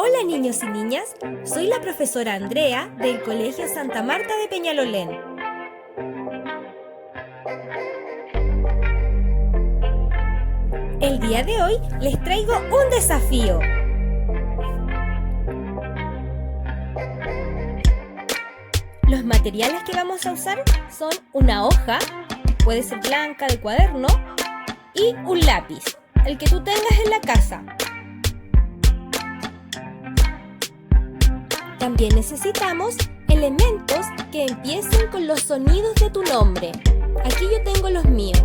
Hola niños y niñas, soy la profesora Andrea del Colegio Santa Marta de Peñalolén. El día de hoy les traigo un desafío. Los materiales que vamos a usar son una hoja, puede ser blanca, de cuaderno, y un lápiz, el que tú tengas en la casa. También necesitamos elementos que empiecen con los sonidos de tu nombre. Aquí yo tengo los míos.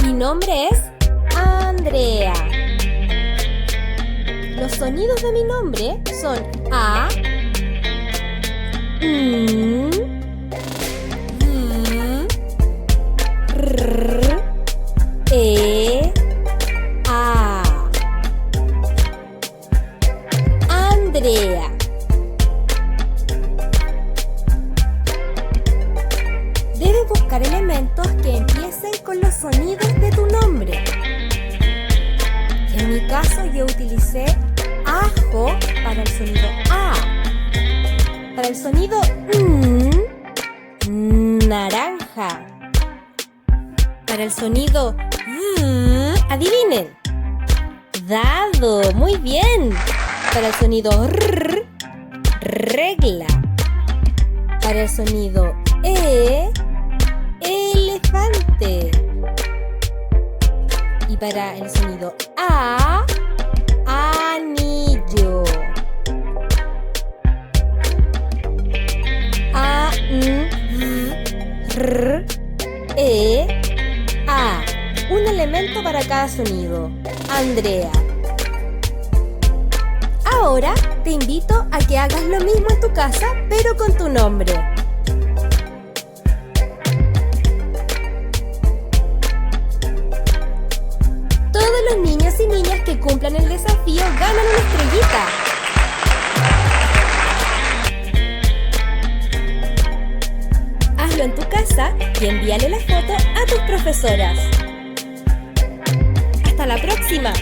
Mi nombre es Andrea. Los sonidos de mi nombre son A, R, E, A. Andrea. Debes buscar elementos que empiecen con los sonidos de tu nombre. En mi caso yo utilicé ajo para el sonido A. Para el sonido naranja. Para el sonido adivinen. Dado. Muy bien. Para el sonido regla. Para el sonido elefante. Y para el sonido anillo. Un elemento para cada sonido. Andrea. Ahora te invito a que hagas lo mismo en tu casa, pero con tu nombre. Todos los niños y niñas que cumplan el desafío ganan una estrellita. Hazlo en tu casa y envíale la foto a tus profesoras. ¡Hasta la próxima!